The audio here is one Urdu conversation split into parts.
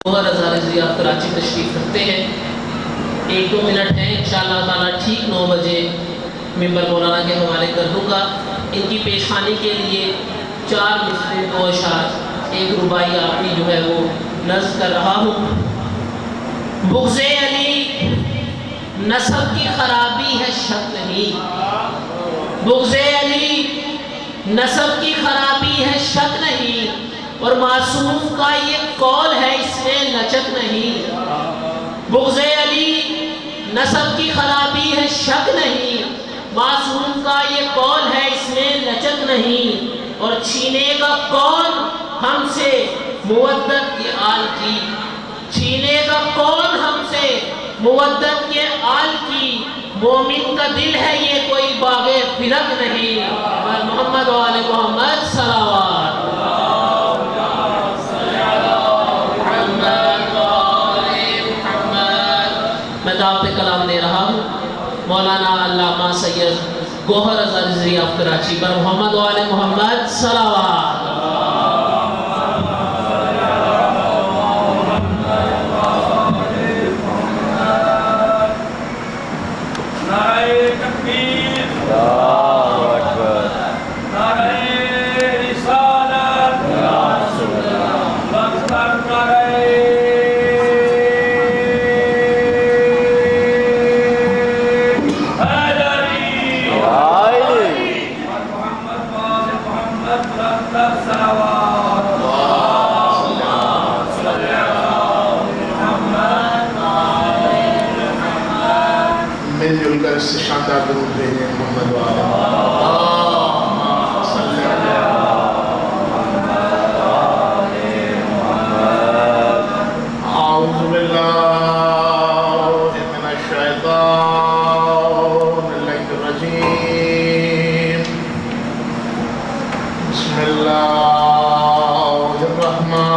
رضا آپ کراچی تشریف رکھتے ہیں. 1-2 منٹ ہیں انشاءاللہ تعالیٰ ٹھیک 9 بجے ممبر مولانا کے حوالے کر دوں گا. ان کی پیشخانی کے لیے 4 مصرے 2 اشعار 1 رباعی آپ کی جو ہے وہ نظم کر رہا ہوں. بغض علی نسب کی خرابی ہے شک نہیں. بغض علی نسب کی خرابی ہے شک نہیں، اور معصوم کا یہ قول ہے اس میں لچک نہیں. بغض علی نسب کی خرابی ہے شک نہیں، معصوم کا یہ قول ہے اس میں لچک نہیں. اور چھینے کا کون ہم سے مودت کے آل کی، چھینے کا کون ہم سے مودت کے آل کی. مومن کا دل ہے یہ کوئی باغ فرق نہیں. محمد و آل محمد صلوات. میں دعوت کلام دے رہا ہوں مولانا علامہ سید گوہر رضا رضوی آف کراچی پر. محمد و آل محمد صلوات. مل جل کر اس سے شاندار درود بھیجیں. محمد وآلہ اعوذ باللہ من الشیطان الرجیم. بسم اللہ الرحمن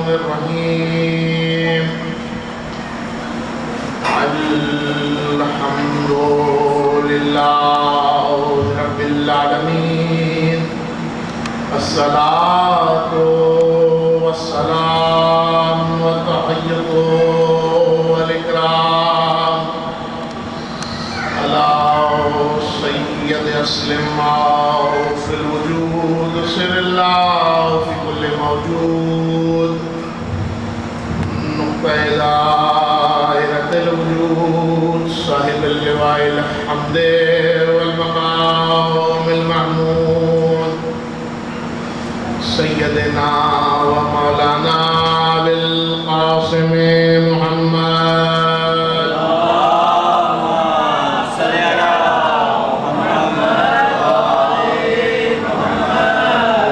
الرحیم. الحمد للہ رب العالمین. الصلاة والسلام والتحیۃ والاکرام علی سید اسلم فی الوجود سر اللہ فی کل موجود. نقطہ دائرۃ الوجود صاحب اللواء الحمد والمقام المحمود سیدنا و مولانا بالقاسم محمد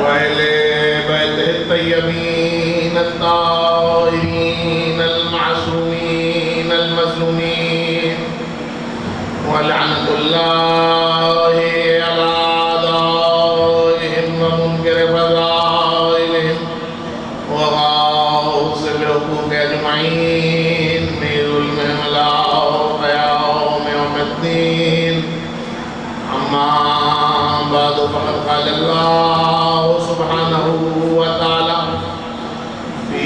وأہل بیتہ الطیبین الطاہرین المعصومین المظلومین. ولعنۃ اللہ علی اعدائہم ومنکر فضائلہم وغاصب الحقوق اجمعین بظلمہم الی قیام یوم الدین. اما بعد فقد قال اللہ سبحانہ وتعالی فی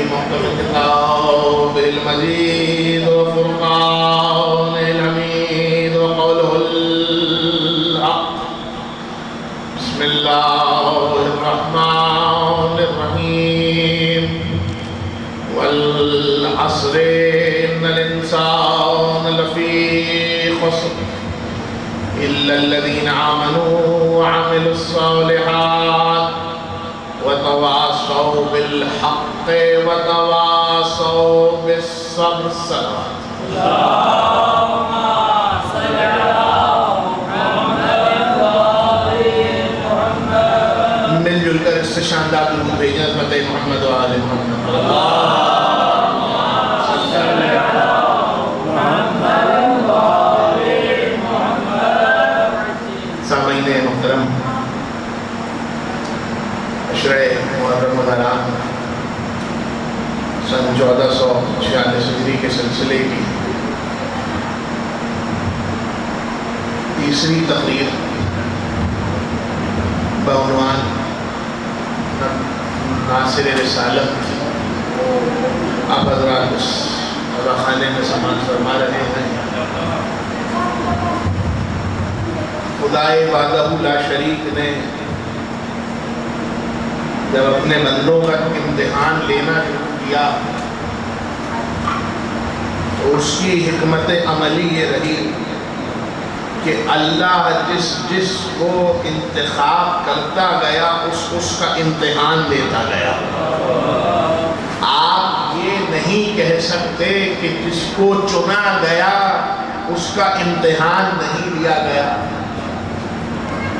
محکم کتابہ المجید وفرقانہ الحمید وقولہ الحق. بسم اللہ الرحمن الرحیم. والعصر ان الانسان لفی خسر الا الذین آمنوا وعملوا الصالحات وتواصوا بالحق وتواصوا بالصبر. صلوات. مل جل کر اس سے شاندار درود بھیجیں. عظمت محمد و آل محمد. سامعین محترم، عشرہ محرم الحرام سن 1446 ہجری کے سلسلے کی تیسری تقریر بعنوان ناصر رسالت آپ حضرات اس خانے میں سماعت فرما رہے ہیں. خدائے وحدہ لا شریک نے جب اپنے بندوں کا امتحان لینا شروع کیا تو اس کی حکمت عملی یہ رہی کہ اللہ جس کو انتخاب کرتا گیا اس کا امتحان لیتا گیا. آپ یہ نہیں کہہ سکتے کہ جس کو چنا گیا اس کا امتحان نہیں لیا گیا.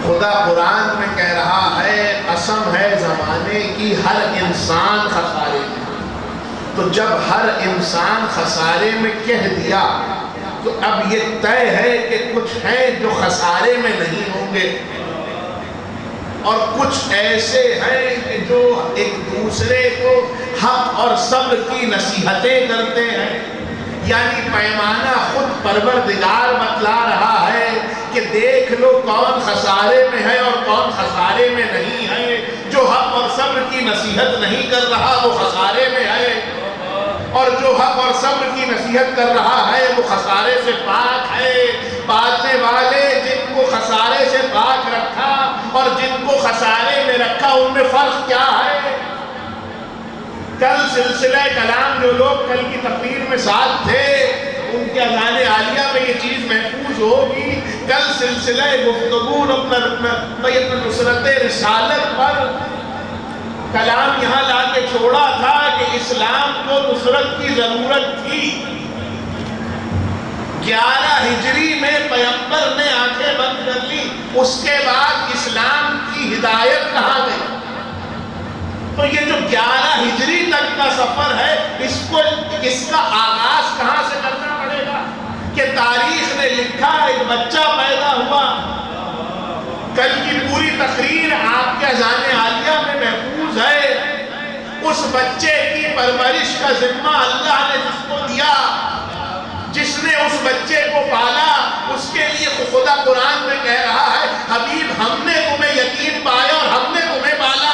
خدا قرآن میں کہہ رہا ہے قسم ہے زمانے کی ہر انسان خسارے میں. تو جب ہر انسان خسارے میں کہہ دیا تو اب یہ طے ہے کہ کچھ ہیں جو خسارے میں نہیں ہوں گے اور کچھ ایسے ہیں کہ جو ایک دوسرے کو حق اور صبر کی نصیحتیں کرتے ہیں. یعنی پیمانہ خود پروردگار بتلا رہا ہے کہ دیکھ لو کون خسارے میں ہے اور کون خسارے میں نہیں ہے. جو حق اور صبر کی نصیحت نہیں کر رہا وہ خسارے میں ہے اور جو حق اور صبر کی نصیحت کر رہا ہے وہ خسارے سے پاک ہے. باتنے والے جن کو خسارے سے پاک رکھا اور جن کو خسارے میں رکھا ان میں فرق کیا ہے؟ کل سلسلہ کلام جو لوگ کل کی تقریر میں ساتھ تھے ان کے اذان عالیہ میں یہ چیز محفوظ ہوگی. کل سلسلہ گفتگو اپنا نصرت رسالت پر کلام یہاں لا کے چھوڑا تھا کہ اسلام کو نصرت کی ضرورت تھی. 11 ہجری میں پیغمبر نے آنکھیں بند کر لی. اس کے بعد اسلام کی ہدایت کہاں گئی؟ تو یہ جو 11 ہجری تک کا سفر ہے اس کا آغاز کہاں سے کرنا پڑے گا کہ تاریخ نے لکھا ایک بچہ پیدا ہوا. کل کی پوری تقریر آپ کے اذان عالیہ میں محفوظ ہے. اس بچے کی پرورش کا ذمہ اللہ نے جس کو دیا, جس نے اس بچے کو پالا, اس کے لیے خدا قرآن میں کہہ رہا ہے حبیب ہم نے تمہیں یتیم پایا اور ہم نے تمہیں پالا.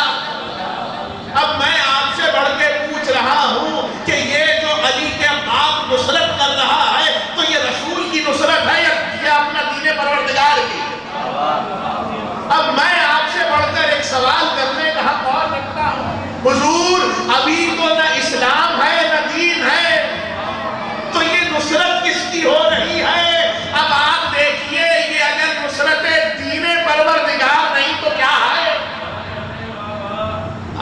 اب میں آپ سے بڑھ کے پوچھ رہا ہوں کہ یہ جو علی کے آپ نصرت کر رہا ہے تو یہ رسول کی نصرت ہے یا اپنا دین پروردگار کی؟ اب میں آپ سے بڑھ کر ایک سوال کرنے کا حق اور رکھتا ہوں. حضور ابھی تو نہ اسلام ہے نہ دین ہے, تو یہ نصرت کس کی ہو رہی ہے؟ اب آپ دیکھیے یہ اگر نصرت دین پروردگار نہیں تو کیا ہے؟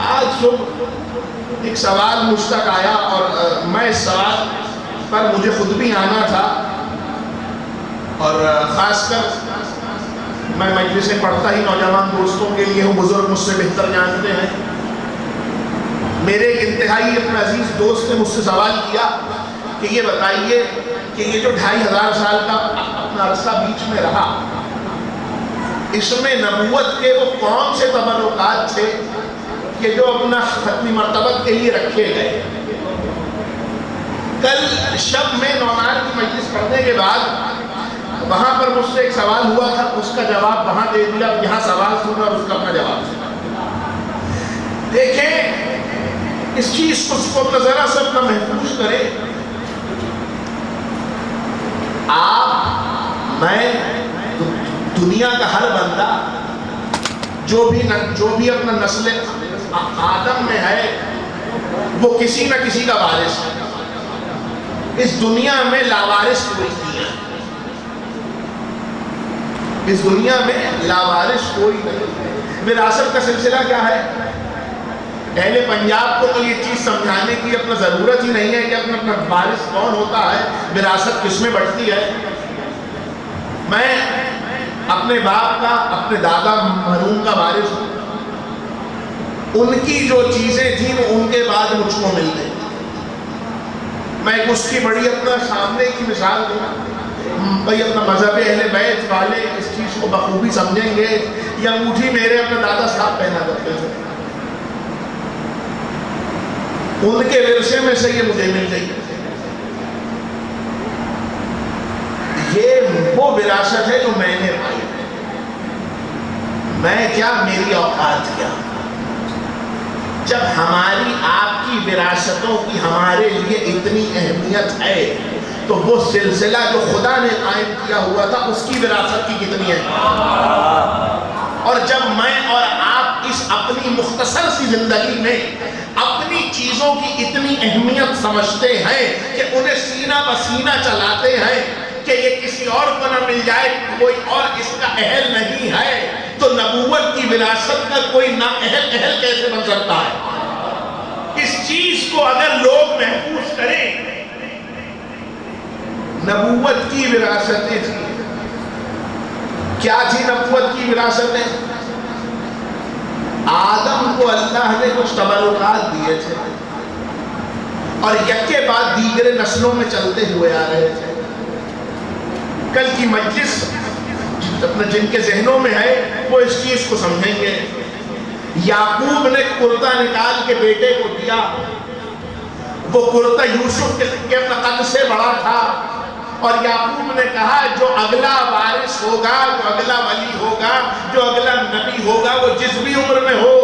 آج صبح ایک سوال مجھ تک آیا اور میں اس سوال پر مجھے خود بھی آنا تھا اور خاص کر میں مجلسیں پڑھتا ہی نوجوان دوستوں کے لیے ہوں, بزرگ مجھ سے بہتر جانتے ہیں. میرے ایک انتہائی اپنا عزیز دوست نے مجھ سے سوال کیا کہ یہ بتائیے کہ یہ جو 2500 سال کا اپنا عرصہ بیچ میں رہا اس میں نبوت کے وہ کون سے تبرکات تھے کہ جو اپنا ختمی مرتبت کے لیے رکھے گئے؟ کل شب میں نعمان کی مجلس پڑھنے کے بعد وہاں پر مجھ سے ایک سوال ہوا تھا, اس کا جواب وہاں دے دیا. یہاں سوال سنا اور اس کا اپنا جواب سنا. دیکھیں اس چیز کو اپنا ذرا سا اپنا محفوظ کریں. آپ میں دنیا کا ہر بندہ جو بھی اپنا نسل آدم میں ہے وہ کسی نہ کسی کا وارث ہے. اس دنیا میں لاوارث کوئی نہیں ہے. اس دنیا میں لاوارث کوئی نہیں. وراثت کا سلسلہ کیا ہے؟ اہل پنجاب کو تو یہ چیز سمجھانے کی اپنا ضرورت ہی نہیں ہے کہ اپنا وارث کون ہوتا ہے, وراثت کس میں بڑھتی ہے. میں اپنے باپ کا, اپنے دادا مرحوم کا وارث ہوں. ان کی جو چیزیں تھیں وہ ان کے بعد مجھ کو مل گئی. میں اس کی بڑی اپنا سامنے کی مثال دوں بھائی. اپنا مذہب اہل بیت والے اس چیز کو بخوبی سمجھیں گے. یہ انگوٹھی میرے اپنے دادا صاحب پہنا کرتے تھے, ان کے ورثے میں سے یہ مجھے مل گئی. یہ وہ وراثت ہے جو میں نے پائی. میں کیا, میری اوقات کیا. جب ہماری آپ کی وراثتوں کی ہمارے لیے اتنی اہمیت ہے تو وہ سلسلہ جو خدا نے قائم کیا ہوا تھا اس کی وراثت کی کتنی ہے؟ اور جب میں اور آپ اس اپنی مختصر سی زندگی میں اپنی چیزوں کی اتنی اہمیت سمجھتے ہیں کہ انہیں سینہ بسینہ چلاتے ہیں کہ یہ کسی اور کو نہ مل جائے، کوئی اور اس کا اہل نہیں ہے، تو نبوت کی وراثت کا کوئی نا اہل کیسے بن سکتا ہے؟ اس چیز کو اگر لوگ محفوظ کریں، نبوت کی وراثتیں تھی. کیا تھی نبوت کی وراثتیں؟ آدم کو اللہ نے کچھ تبرکات دیے تھے اور یکے بعد دیگر نسلوں میں چلتے ہوئے آ رہے تھے. کل کی مجلس جن کے ذہنوں میں ہے وہ اس چیز کو سمجھیں گے. یعقوب نے کرتا نکال کے بیٹے کو دیا، وہ کرتا یوسف کے اپنا قد سے بڑا تھا، اور یعقوب نے کہا جو اگلا وارث ہوگا، جو اگلا ولی ہوگا، جو اگلا نبی ہوگا، وہ جس بھی عمر میں ہو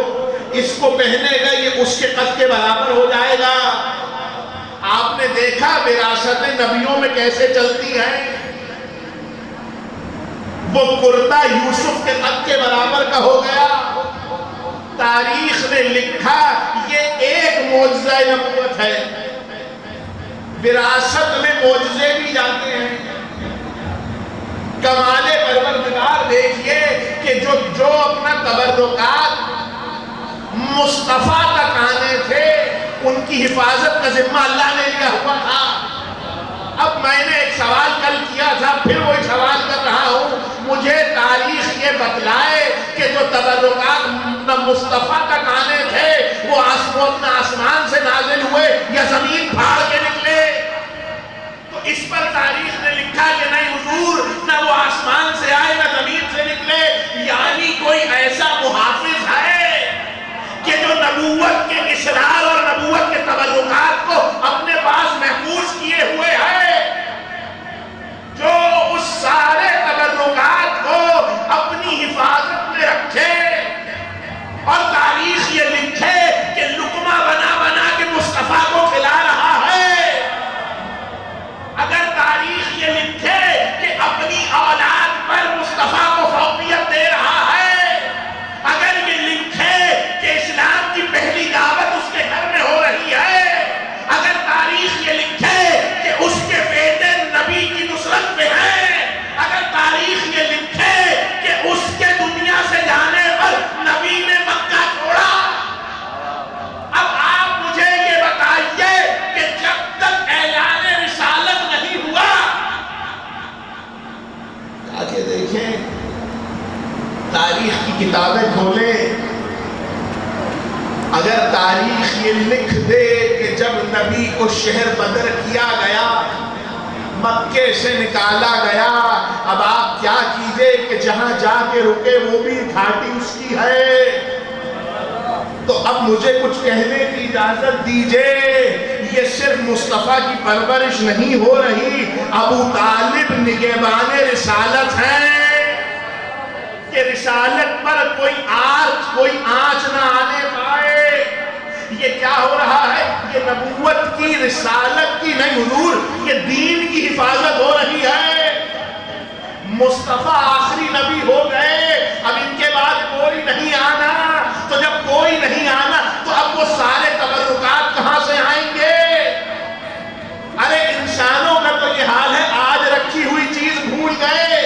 اس کو پہنے گا، یہ اس کے قد کے برابر ہو جائے گا. آپ نے دیکھا وراثتیں نبیوں میں کیسے چلتی ہیں. وہ کرتا یوسف کے قد کے برابر کا ہو گیا. تاریخ نے لکھا یہ ایک معجزہ نبوت ہے. وراثت میں معجزے بھی جاتے ہیں. کمال پروردگار دیکھیے کہ جو اپنا تبرکات مصطفیٰ تک آنے تھے ان کی حفاظت کا ذمہ اللہ نے لیا ہوا تھا. اب میں نے ایک سوال کل کیا تھا، پھر وہی سوال کر رہا ہوں. مجھے تاریخ یہ بتلائے کہ جو تبرکات مصطفیٰ تک آنے تھے وہ آسمان سے نازل ہوئے یا زمین پھاڑ کے نکلے. تو اس پر تاریخ نے لکھا کہ نہیں حضور، نہ وہ آسمان سے آئے نہ زمین سے نکلے. یعنی کوئی ایسا محافظ ہے کہ جو نبوت کے اسرار اور نبوت کے تبرکات کو اپنے پاس محفوظ کیے ہوئے ہے، جو اس سارے تبرکات کو اپنی حفاظت میں رکھے. اور تاریخ یہ لکھے کہ لقمہ بنا بنا کے مصطفیٰ کو کھلا رہا ہے. اگر تاریخ یہ لکھے کہ اپنی اولاد پر مصطفیٰ کو فوقیت دے رہا ہے، اگر یہ لکھے کہ اسلام کی پہلی دعوت اس کے گھر میں ہو رہی ہے، اگر تاریخ یہ لکھے کہ اس کے بیٹے نبی کی نصرت میں ہیں، اگر تاریخ یہ لکھے کہ اس کے دنیا سے جانے پر نبی نے مکہ چھوڑا. اب آپ مجھے یہ بتائیے کہ جب تک اعلان رسالت نہیں ہوا، آگے دیکھیں تاریخ کی کتابیں کھولیں، اگر تاریخ یہ لکھ دے کہ جب نبی کو شہر بدر کیا گیا، مکے سے نکالا گیا، اب آپ کیا کیجئے کہ جہاں جا کے رکے وہ بھی گھاٹی اس کی ہے. تو اب مجھے کچھ کہنے کی اجازت دیجئے. یہ صرف مصطفیٰ کی پرورش نہیں ہو رہی، ابو طالب نگہبان رسالت ہیں کہ رسالت پر کوئی آنچ نہ آنے پائے. یہ کیا ہو رہا ہے؟ یہ نبوت کی، رسالت کی نہیں حضور، یہ دین کی حفاظت ہو رہی ہے. مصطفیٰ آخری نبی ہو گئے، اب ان کے بعد کوئی نہیں آنا. تو جب کوئی نہیں آنا تو اب وہ سارے تبرکات کہاں سے آئیں گے؟ ارے انسانوں کا تو یہ حال ہے، آج رکھی ہوئی چیز بھول گئے،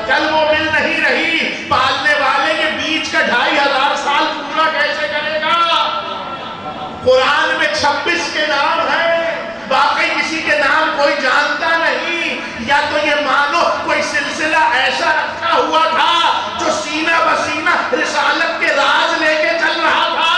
کل وہ مل نہیں رہی. پالنے والے کے بیچ کا 2500 سال پورا کیسے کرے گا؟ قرآن میں 26 کے نام ہیں، باقی کسی کے نام کوئی جانتا نہیں. یا تو یہ مانو کوئی سلسلہ ایسا رکھا ہوا تھا جو سینہ بسینہ رسالت کے راز لے کے چل رہا تھا.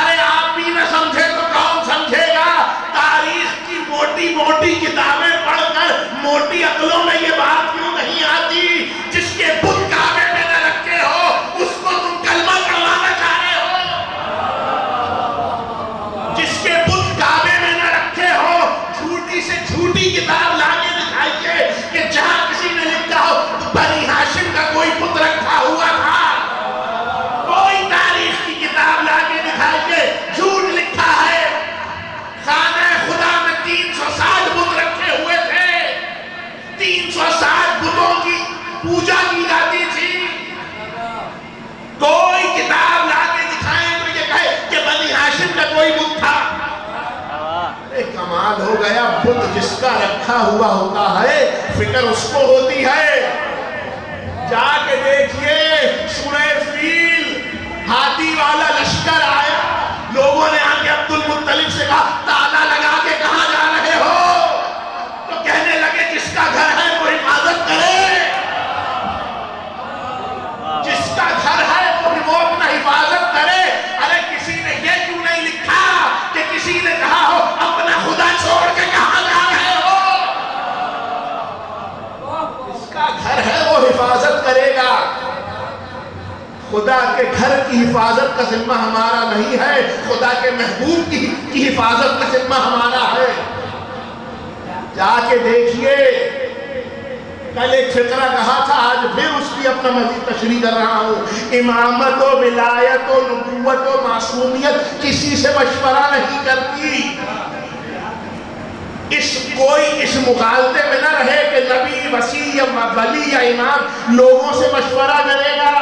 ارے آپ بھی نہ سمجھے تو کون سمجھے گا؟ تاریخ کی موٹی موٹی کتابیں پڑھ کر موٹی عقلوں میں یہ بات کیوں نہیں آتی؟ جس کے بت کعبے میں نہ رکھے ہو اس کو تم کلمہ کروانا چاہ رہے ہو. جس کے بت کعبے میں نہ رکھے ہو جھوٹی سے جھوٹی کتاب لا کے دکھائیے کہ جہاں کسی نے لکھا ہو بنی ہاشم کا کوئی بت رکھا ہوا تھا. کوئی تاریخ کی کتاب لا کے دکھائیے گیا بت جس کا رکھا ہوا ہوتا ہے فکر اس کو ہوتی ہے. جا کے دیکھیے سورہ فیل، ہاتھی والا لشکر آیا، لوگوں نے آ کے عبد المطلب سے کہا تالا لگا کے کہاں جا رہے ہو؟ تو کہنے لگے جس کا گھر ہے وہ حفاظت کرے، جس کا گھر ہے وہ اپنا حفاظت کرے. ارے کسی نے یہ کیوں نہیں لکھا کہ کسی نے کہا ہو اپنا خدا چھوڑ کے کہاں جا رہے ہو؟ جس کا گھر ہے وہ حفاظت کرے گا. خدا کے گھر کی حفاظت کا ذمہ ہمارا نہیں ہے، خدا کے محبوب کی حفاظت کا ذمہ ہمارا ہے. جا کے دیکھیے، کل ایک فقرہ کہا تھا، آج پھر اس کی اپنا مزید تشریح کر رہا ہوں. امامت و ولایت و نبوت و معصومیت کسی سے مشورہ نہیں کرتی. کوئی اس مغالطے میں نہ رہے کہ نبی، وسیع یا ولی یا امام لوگوں سے مشورہ کرے گا.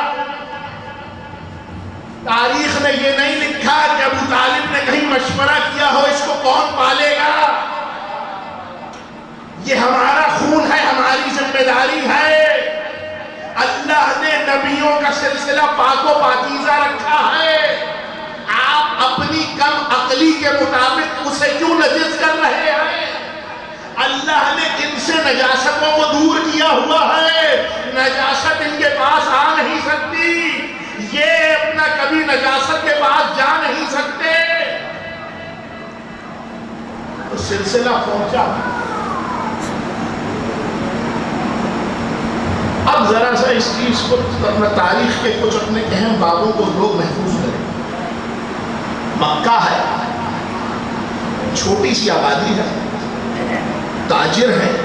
تاریخ نے یہ نہیں لکھا کہ ابو طالب نے کہیں مشورہ کیا ہو اس کو کون پالے گا. یہ ہمارا خون ہے، ہماری ذمہ داری ہے. اللہ نے نبیوں کا سلسلہ پاک و پاکیزہ رکھا ہے. آپ اپنی کم عقلی کے مطابق اسے کیوں نجس کر رہے ہیں؟ اللہ نے ان سے نجاستوں کو دور کیا ہوا ہے. نجاست ان کے پاس آ نہیں سکتی، یہ اپنا کبھی نجاست کے پاس جا نہیں سکتے. تو سلسلہ پہنچا. اب ذرا سا اس چیز کو اپنا تاریخ کے کچھ اپنے اہم بابوں کو لوگ محفوظ کریں. مکہ ہے، چھوٹی سی آبادی ہے، تاجر ہیں.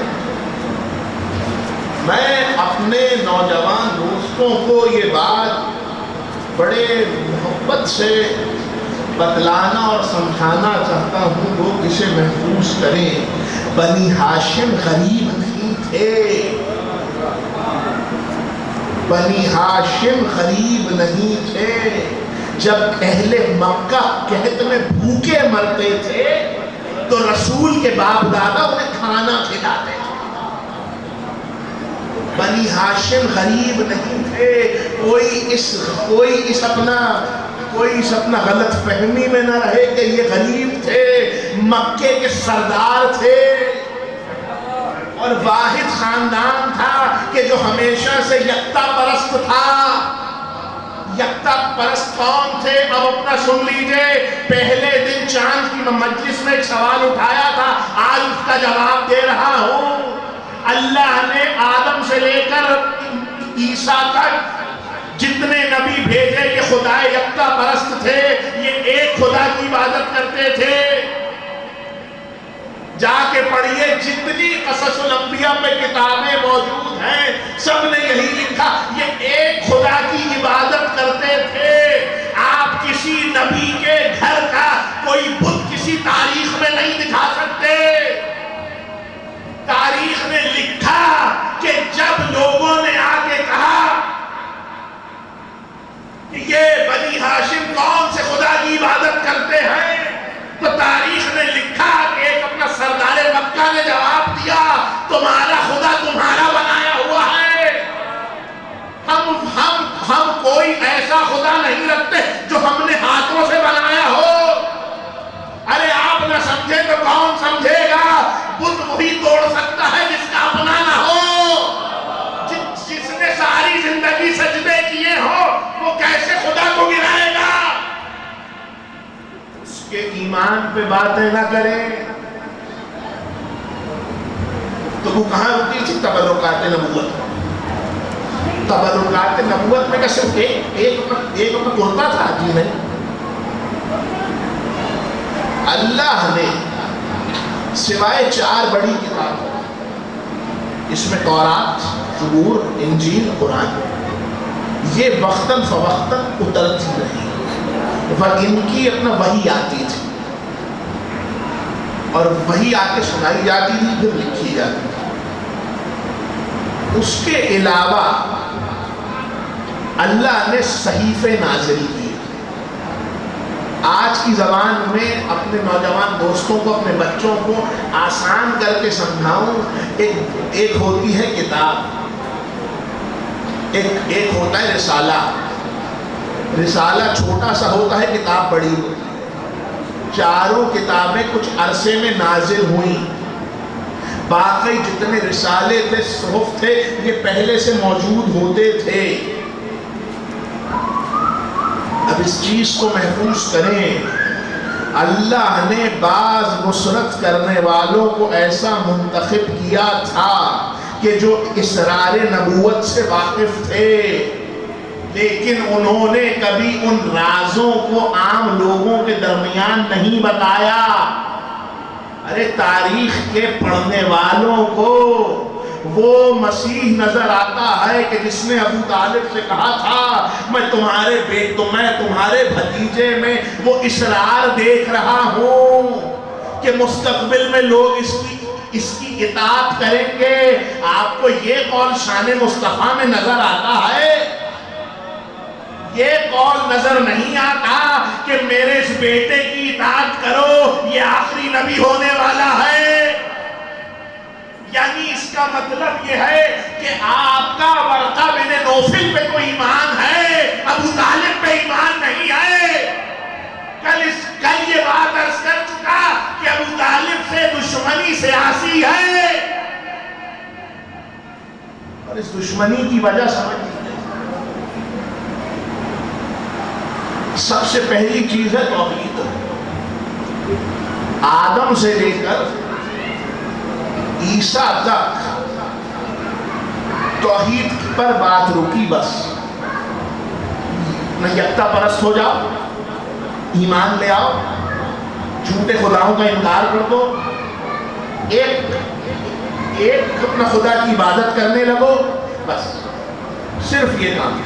میں اپنے نوجوان دوستوں کو یہ بات بڑے محبت سے بتلانا اور سمجھانا چاہتا ہوں، لوگ اسے محفوظ کریں. بنی ہاشم غریب نہیں تھے، بنی ہاشم غریب نہیں تھے. جب اہل مکہ قحط میں بھوکے مرتے تھے تو رسول کے باپ دادا انہیں کھانا کھلاتے تھے. بنی ہاشم غریب نہیں تھے. کوئی اس اپنا غلط فہمی میں نہ رہے کہ یہ غریب تھے. مکے کے سردار تھے اور واحد خاندان تھا کہ جو ہمیشہ سے یکتا پرست تھا. یکتا پرست کون تھے؟ اب اپنا سن لیجئے. پہلے دن چاند کی مجلس میں ایک سوال اٹھایا تھا، آج اس کا جواب دے رہا ہوں. اللہ نے آدم سے لے کر عیسیٰ تک جتنے نبی بھیجے یہ خدا یکتا پرست تھے، یہ ایک خدا کی عبادت کرتے تھے. جا کے پڑھیے جتنی قصص الانبیاء میں کتابیں موجود ہیں، سب نے یہی لکھا، یہ ایک خدا کی عبادت کرتے تھے. آپ کسی نبی کے گھر کا کوئی بت کسی تاریخ میں نہیں دکھا سکتے. تاریخ نے لکھا کہ جب لوگوں نے آ کے کہا کہ یہ بنی ہاشم کون سے خدا کی عبادت کرتے ہیں، تو تاریخ نے لکھا کہ ایک اپنا سردار مکہ نے جواب دیا، تمہارا خدا تمہارا بنایا ہوا ہے. ہم کوئی ایسا خدا نہیں رکھتے جو ہم نے ہاتھوں سے بنایا ہو. ارے آپ نہ سمجھے تو کون سمجھے گا؟ بت وہی توڑ سکتا ہے جس کا اپنا نہ ہو. جس نے ساری زندگی سجدے کیے ہو وہ کیسے خدا کو گرائے گا؟ اس کے ایمان پہ باتیں نہ کریں. تو وہ کہاں رکتی تھی؟ تبرکات نبوت. تبرکات نبوت میں کہ صرف ایک اپنا کرتا تھا؟ جی نہیں. اللہ نے سوائے 4 بڑی کتابوں، اس میں تورات، زبور، انجیل، قرآن، یہ وقتاً فوقتاً اترتی رہی اور ان کی اپنا وحی آتی تھی اور وحی آ کے سنائی جاتی تھی، پھر لکھی جاتی تھی. اس کے علاوہ اللہ نے صحیفے نازل کیے. آج کی زبان میں اپنے نوجوان دوستوں کو، اپنے بچوں کو آسان کر کے سمجھاؤں، ایک ہوتی ہے کتاب، ایک ہوتا ہے رسالہ۔ رسالہ چھوٹا سا ہوتا ہے، کتاب بڑی ہوتی ہے۔ چاروں کتابیں کچھ عرصے میں نازل ہوئیں، باقی جتنے رسالے تھے، صحف تھے، یہ پہلے سے موجود ہوتے تھے۔ اب اس چیز کو محفوظ کریں، اللہ نے بعض نصرت کرنے والوں کو ایسا منتخب کیا تھا کہ جو اسرار نبوت سے واقف تھے، لیکن انہوں نے کبھی ان رازوں کو عام لوگوں کے درمیان نہیں بتایا۔ ارے تاریخ کے پڑھنے والوں کو وہ مسیح نظر آتا ہے کہ جس نے ابو طالب سے کہا تھا میں تمہارے بھتیجے میں وہ اسرار دیکھ رہا ہوں کہ مستقبل میں لوگ اس کی اطاعت کریں گے۔ آپ کو یہ قول شان مصطفیٰ میں نظر آتا ہے؟ یہ قول نظر نہیں آتا کہ میرے اس بیٹے کی اطاعت کرو، یہ آخری نبی ہونے والا ہے؟ یعنی اس کا مطلب یہ ہے کہ آپ کا ورقہ بن نوفل پہ تو ایمان ہے، ابو طالب پہ ایمان نہیں ہے۔ کل یہ بات عرض کر چکا کہ ابو طالب سے دشمنی سیاسی ہے، اور اس دشمنی کی وجہ سمجھ لیجیے۔ سب سے پہلی چیز ہے توحید۔ آدم سے لے کر عیسیٰ تک توحید پر بات رکی، بس نہ یکتا پرست ہو جاؤ، ایمان لے آؤ، جھوٹے خداؤں کا انکار کر دو، ایک اپنا خدا کی عبادت کرنے لگو، بس صرف یہ کام ہے۔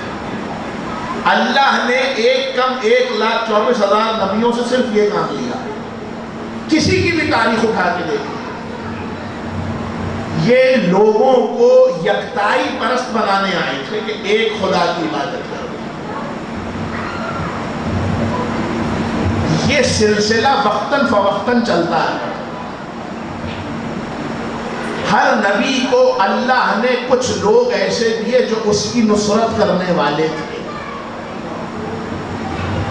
اللہ نے 1,24,000 نبیوں سے صرف یہ کام لیا۔ کسی کی بھی تاریخ اٹھا کے دیکھیں، یہ لوگوں کو یکتائی پرست بنانے آئے تھے کہ ایک خدا کی عبادت کرو۔ یہ سلسلہ وقتاً فوقتاً چلتا ہے۔ ہر نبی کو اللہ نے کچھ لوگ ایسے دیے جو اس کی نصرت کرنے والے تھے۔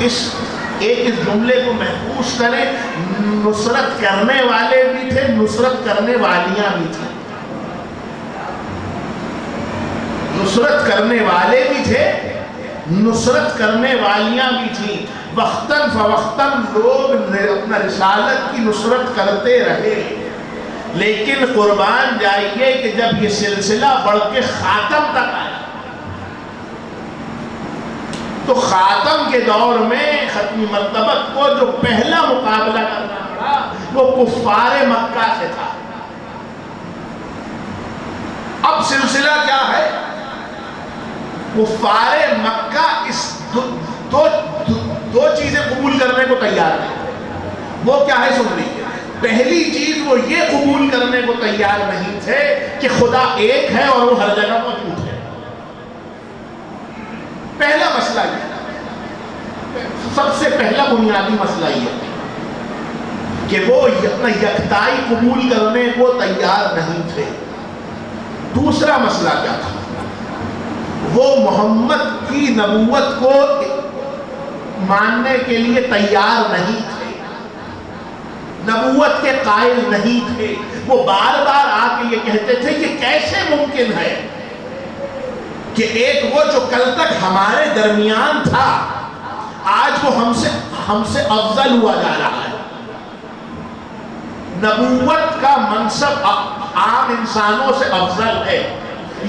اس جملے کو محفوظ کریں، نصرت کرنے والے بھی تھے، نصرت کرنے والیاں بھی تھیں۔ نصرت کرنے والے بھی تھے، نصرت کرنے والیاں بھی تھیں۔ وقتاً فوقتاً لوگ اپنا رسالت کی نصرت کرتے رہے، لیکن قربان جائیے کہ جب یہ سلسلہ بڑھ کے خاتم تک آیا تو خاتم کے دور میں ختم مرتبت کو جو پہلا مقابلہ کرنا پڑا وہ کفار مکہ سے تھا۔ اب سلسلہ کیا ہے؟ کفار مکہ اس دو چیزیں قبول کرنے کو تیار نہیں۔ وہ کیا ہے سن لیجیے۔ پہلی چیز وہ یہ قبول کرنے کو تیار نہیں تھے کہ خدا ایک ہے اور وہ ہر جگہ موجود ہے۔ پہلا مسئلہ یہ، سب سے پہلا بنیادی مسئلہ یہ کہ وہ اپنا یکتائی قبول کرنے کو تیار نہیں تھے۔ دوسرا مسئلہ کیا تھا؟ وہ محمد کی نبوت کو ماننے کے لیے تیار نہیں تھے، نبوت کے قائل نہیں تھے۔ وہ بار بار آ کے یہ کہتے تھے کہ کیسے ممکن ہے کہ ایک وہ جو کل تک ہمارے درمیان تھا آج وہ ہم سے افضل ہوا جا رہا ہے۔ نبوت کا منصب عام انسانوں سے افضل ہے،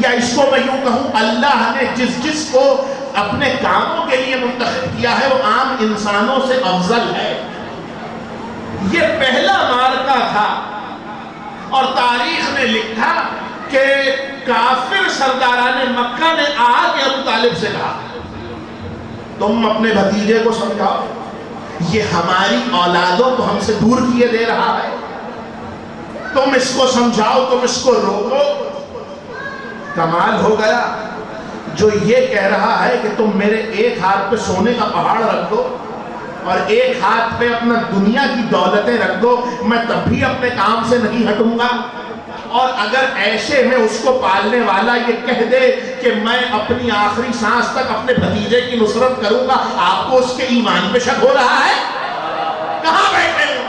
یا اس کو میں یوں کہوں اللہ نے جس کو اپنے کاموں کے لیے منتخب کیا ہے وہ عام انسانوں سے افضل ہے۔ یہ پہلا معرکہ تھا، اور تاریخ نے لکھا کہ کافر سرداران مکہ نے آ کے ابو طالب سے کہا تم اپنے بھتیجے کو سمجھاؤ، یہ ہماری اولادوں کو ہم سے دور کیے دے رہا ہے، تم اس کو سمجھاؤ، تم اس کو روکو۔ کمال ہو گیا، جو یہ کہہ رہا ہے کہ تم میرے ایک ہاتھ پہ سونے کا پہاڑ رکھ دو اور ایک ہاتھ پہ اپنا دنیا کی دولتیں رکھ دو، میں تب بھی اپنے کام سے نہیں ہٹوں گا۔ اور اگر ایسے میں اس کو پالنے والا یہ کہہ دے کہ میں اپنی آخری سانس تک اپنے بھتیجے کی نصرت کروں گا، آپ کو اس کے ایمان پہ شک ہو رہا ہے؟ کہاں بیٹھے ہو؟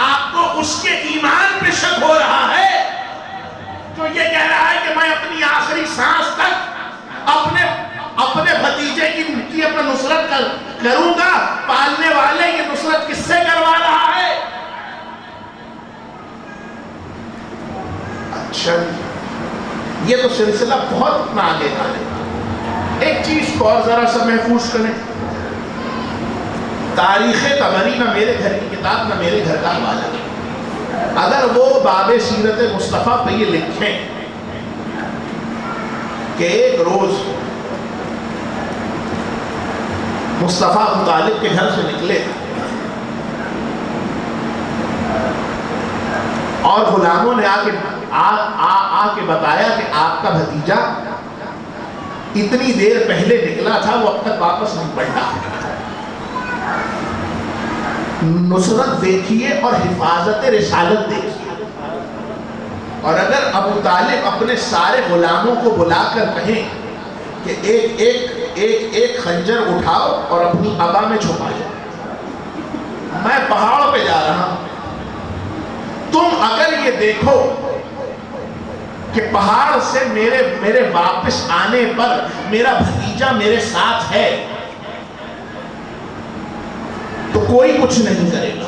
آپ کو اس کے ایمان پہ شک ہو رہا ہے جو یہ کہہ رہا ہے کہ میں اپنی آخری سانس تک اپنے بھتیجے کی اپنا نصرت کروں گا۔ پالنے والے یہ نصرت کس سے کروا رہا ہے؟ اچھا، یہ تو سلسلہ بہت آگے کا ہے۔ ایک چیز کو اور ذرا سا محفوظ کریں، تاریخ طبری نہ میرے گھر کی کتاب نہ میرے گھر کا حوالہ، اگر وہ باب سیرت مصطفیٰ پہ یہ لکھیں کہ ایک روز مصطفیٰ ابو طالب کے گھر سے نکلے اور غلاموں نے آ کے بتایا کہ آپ کا بھتیجا اتنی دیر پہلے نکلا تھا، وہ اب تک واپس نہیں پڑھا، نصرت دیکھیے اور حفاظت رسالت دیکھیے۔ اور اگر ابو طالب اپنے سارے غلاموں کو بلا کر کہیں کہ ایک خنجر اٹھاؤ اور اپنی ابا میں چھپا جاؤ، میں پہاڑ پہ جا رہا ہوں، تم اگر یہ دیکھو کہ پہاڑ سے میرے واپس آنے پر میرا بھتیجا میرے ساتھ ہے تو کوئی کچھ نہیں کرے گا۔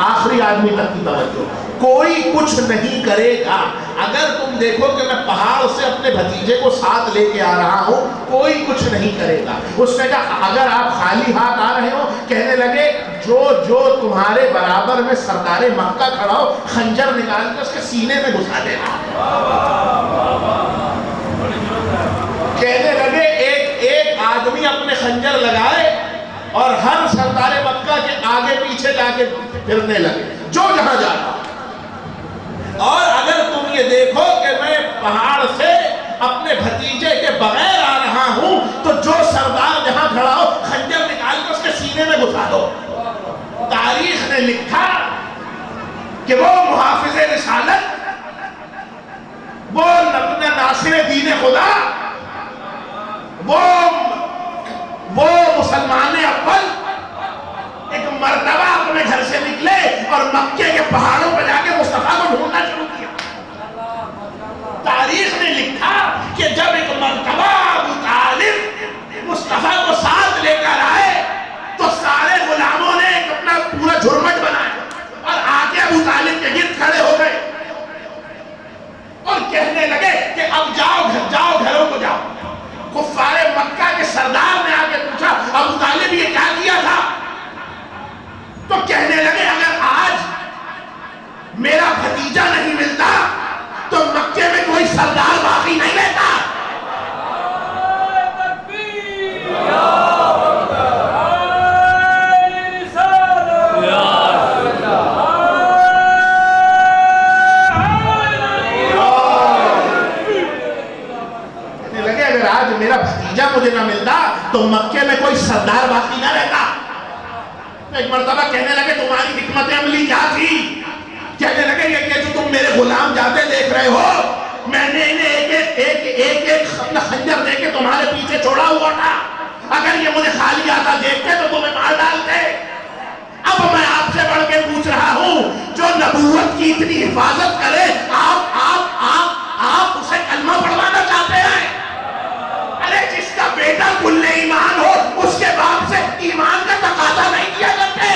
آخری آدمی تک کی توجہ، کوئی کچھ نہیں کرے گا۔ اگر تم دیکھو کہ میں پہاڑ سے اپنے بھتیجے کو ساتھ لے کے آ رہا ہوں، کوئی کچھ نہیں کرے گا۔ اس نے کہا اگر آپ خالی ہاتھ آ رہے ہو، کہنے لگے جو تمہارے برابر میں سردار مکہ کھڑا ہو، خنجر نکال کے اس کے سینے میں گھسا دینا۔ کہنے لگے ایک آدمی اپنے خنجر لگائے اور ہر سردار مکہ کے آگے پیچھے جا کے پھرنے لگے جو جہاں جانا۔ اور اگر تم یہ دیکھو کہ میں پہاڑ سے اپنے بھتیجے کے بغیر آ رہا ہوں تو جو سردار جہاں کھڑا ہو خنجر نکال کے اس کے سینے میں گھسا دو۔ تاریخ نے لکھا کہ وہ محافظ رسالت، وہ ناصر دین خدا، وہ مسلمان اول ایک مرتبہ اپنے گھر سے نکلے اور مکے کے پہاڑوں پہ جا کے مصطفیٰ کو ڈھونڈنا شروع کیا۔ تاریخ نے لکھا کہ جب ایک مرتبہ ابو طالب مصطفیٰ کو ساتھ لے کر آئے تو سارے غلاموں نے ایک اپنا پورا جھرمٹ بنایا اور آ کے ابو طالب کے گرد کھڑے ہو گئے اور کہنے لگے کہ اب جاؤ گھروں کو جاؤ۔ کفار مکہ کے سردار نے آ کے پوچھا ابو طالب یہ کیا کیا تھا؟ تو کہنے لگے اگر آج میرا بھتیجا نہیں ملتا تو مکے میں کوئی سردار باقی نہیں رہتا۔ کہنے لگے اگر آج میرا بھتیجا مجھے نہ ملتا تو مکے میں کوئی سردار باقی نہ رہتا۔ ایک مرتبہ کہنے لگے تمہاری حکمت عملی کیا تھی؟ کہنے لگے یہ جو تم میرے غلام جاتے دیکھ رہے ہو، میں نے انہیں ایک اپنا خنجر دے کے تمہارے پیچھے چھوڑا ہوا تھا، اگر یہ مجھے خالی آتا دیکھتے تو تمہیں مار ڈالتے۔ اب میں آپ سے بڑھ کے پوچھ رہا ہوں جو نبوت کی اتنی حفاظت کرے، آپ اسے کلمہ پڑھوانا چاہتے ہیں؟ ارے جس کا بیٹا کل ایمان ہو اس کے باپ سے ایمان کا تقاضا نہیں کیا کرتے۔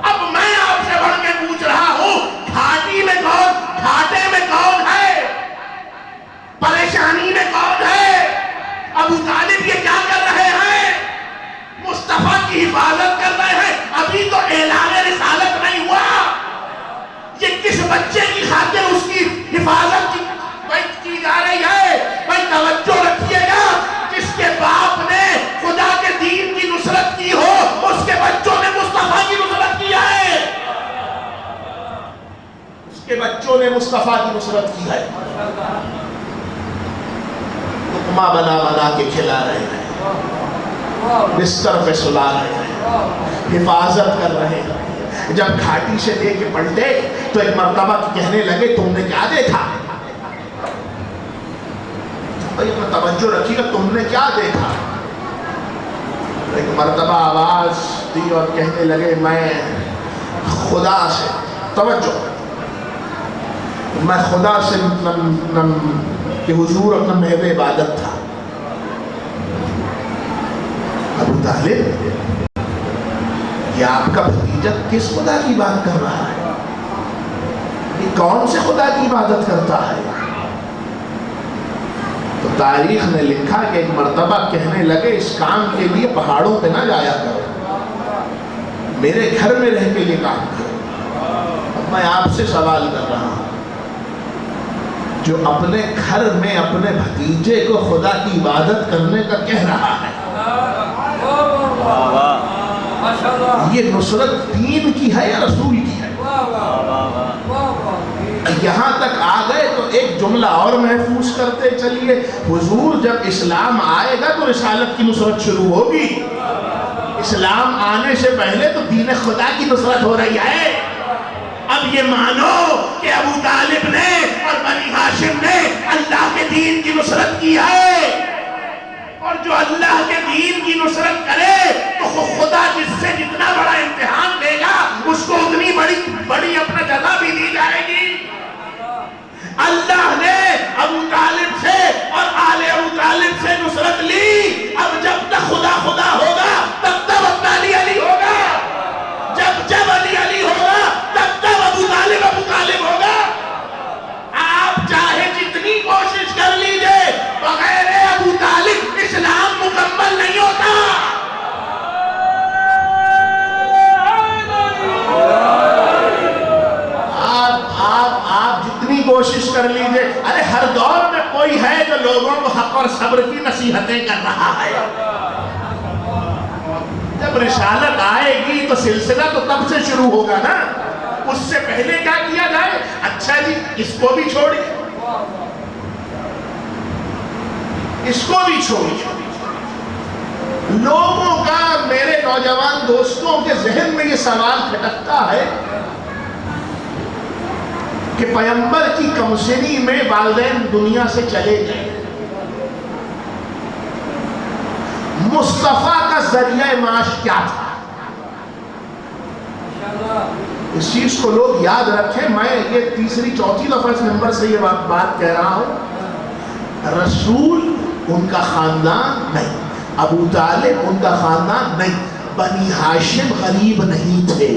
اب میں آپ سے بڑھ کے پوچھ رہا ہوں گھاٹے میں کون ہے؟ پریشانی میں کون ہے؟ ابو طالب یہ کیا کر رہے ہیں؟ مصطفیٰ کی حفاظت کر رہے ہیں۔ ابھی تو اعلان رسالت نہیں ہوا، یہ کس بچے کی خاطر اس کی حفاظت کی جا رہی ہے؟ بھائی توجہ رکھیے گا، جس کے باپ نے خدا کے دین کی نصرت کی ہو اس کے بچوں نے مصطفیٰ کی نصرت کیا ہے، اس کے بچوں نے مصطفیٰ کی نصرت کی ہے۔ لقمہ بنا بنا کے کھلا رہے ہیں۔ بستر پہ سلا رہے ہیں، حفاظت کر رہے ہیں۔ جب گھاٹی سے لے کے پلٹے تو ایک مرتبہ کہنے لگے تم نے کیا دیکھا؟ بھائی اپنا توجہ رکھیے گا، تم نے کیا دیکھا؟ ایک مرتبہ آواز دی اور کہنے لگے میں خدا سے، توجہ، میں خدا سے کہ حضور اپنا محو عبادت تھا۔ ابو طالب یہ آپ کا بھتیجا کس خدا کی بات کر رہا ہے؟ یہ کون سے خدا کی عبادت کرتا ہے؟ تو تاریخ نے لکھا کہ ایک مرتبہ کہنے لگے اس کام کے لیے پہاڑوں پہ نہ جایا کرو، میرے گھر میں رہ کے یہ کام کرو۔ اب میں آپ سے سوال کر رہا ہوں، جو اپنے گھر میں اپنے بھتیجے کو خدا کی عبادت کرنے کا کہہ رہا ہے، یہ نصرت دین کی ہے یا رسول کی ہے؟ یہاں تک آ گئے تو ایک جملہ اور محفوظ کرتے چلیے، حضور جب اسلام آئے گا تو رسالت کی نصرت شروع ہوگی، اسلام آنے سے پہلے تو دین خدا کی نصرت ہو رہی ہے۔ اب یہ مانو کہ ابو طالب نے اور بنی ہاشم نے اللہ کے دین کی نصرت کی ہے، اور جو اللہ کے دین کی نصرت کرے تو خدا جس سے جتنا بڑا امتحان دے گا اس کو اتنی بڑی اپنا جزا بھی دی جائے گی۔ اللہ نے ابو طالب سے اور آل ابو طالب سے نصرت لی، اب جب تک خدا خدا ہوگا تب تک اپنا علی علی ہوگا، جب علی علی ہوگا تب تک ابو طالب ہوگا۔ آپ چاہے جتنی کوشش کر لیجئے، بغیر ابو طالب اسلام مکمل نہیں ہوتا۔ آپ جتنی کوشش کر لیجئے، ارے ہر دور میں کوئی ہے جو لوگوں کو حق اور صبر کی نصیحتیں کر رہا ہے۔ جب رسالت آئے گی تو سلسلہ تو تب سے شروع ہوگا نا، اس سے پہلے کیا کیا جائے؟ اچھا جی اس کو بھی چھوڑیے، اس کو بھی چھوڑیے۔ لوگوں کا، میرے نوجوان دوستوں کے ذہن میں یہ سوال کھٹکتا ہے کہ پیغمبر کی کمسنی میں والدین دنیا سے چلے گئے، مصطفیٰ کا ذریعہ معاش کیا تھا؟ اس چیز کو لوگ یاد رکھیں۔ میں یہ تیسری چوتھی دفعہ اس ممبر سے یہ بات کہہ رہا ہوں، رسول ان کا خاندان نہیں، ابو طالب ان کا خاندان نہیں، بنی ہاشم غریب نہیں تھے،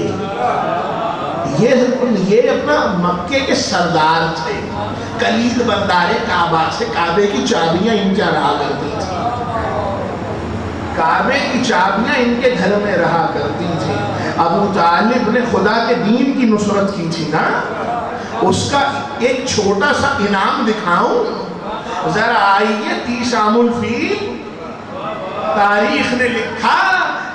یہ اپنا مکے کے سردار تھے، کلید بندار کعبہ سے، کعبے کی چابیاں ان کے رہا کرتی تھی، کعبے کی چابیاں ان کے گھر میں رہا کرتی تھی۔ ابو طالب نے خدا کے دین کی نصرت کی تھی نا، اس کا ایک چھوٹا سا انعام دکھاؤں، ذرا آئیے 30 عام الفیل، تاریخ نے لکھا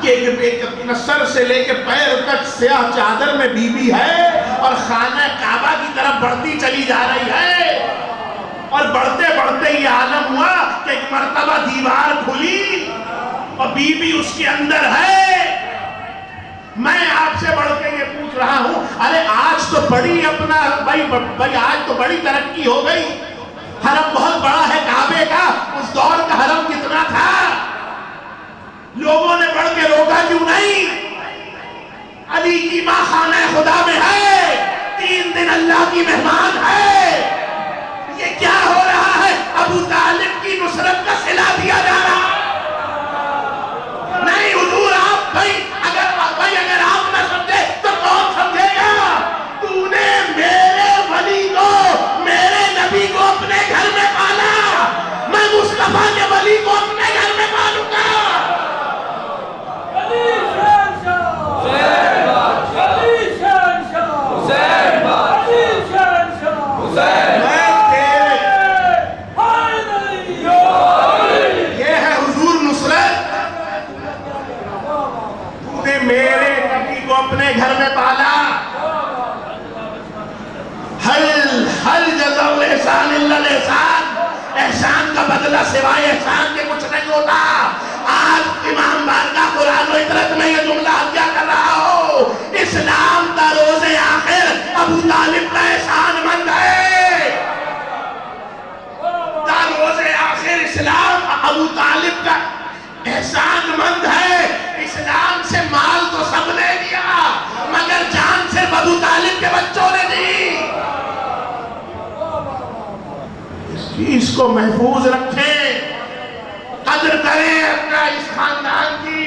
کہ ایک سر سے لے کے پیر تک سیاہ چادر میں بی بی ہے اور خانہ کعبہ کی طرف بڑھتی چلی جا رہی ہے، اور بڑھتے بڑھتے یہ عالم ہوا کہ ایک مرتبہ دیوار کھلی اور بی بی اس کے اندر ہے۔ میں آپ سے بڑھ کے یہ پوچھ رہا ہوں، ارے آج تو بڑی اپنا بھائی آج تو بڑی ترقی ہو گئی، حرم بہت بڑا ہے کعبے کا، اس دور کا حرم کتنا تھا؟ لوگوں نے بڑھ کے روکا کیوں نہیں؟ علی کی ماں خانہ خدا میں ہے، 3 دن اللہ کی مہمان ہے، یہ کیا ہو رہا ہے؟ ابو طالب کی نصرت کا صلہ دیا جا رہا ہے۔ نہیں حضور، آپ بھائی اگر آپ نہ سمجھے تو کون سمجھے گا؟ تو نے میرے ولی کو، میرے نبی کو اپنے گھر میں پالا، میں مصطفیٰ کے ولی کو اپنے گھر میں پالوں گا۔ یہ ہے حضور نصرت، تو نے میرے نبی کو اپنے گھر میں پالا۔ حل جزاء الاحسان الا الاحسان، احسان کا بدلہ سوائے احسان کے کچھ نہیں ہوتا۔ آج امام بارگاہ قرآن و اطرت میں یہ جملہ کیا کر رہا ہو، اسلام کا روز آخر ابو طالب کا احسان مند ہے، تا روز آخر اسلام ابو طالب کا احسان مند ہے۔ اسلام سے مال تو سب نے دیا مگر جان صرف ابو طالب کے بچوں نے دی۔ اس چیز کو محفوظ رکھیں، قدر کریں اپنا اس خاندان کی۔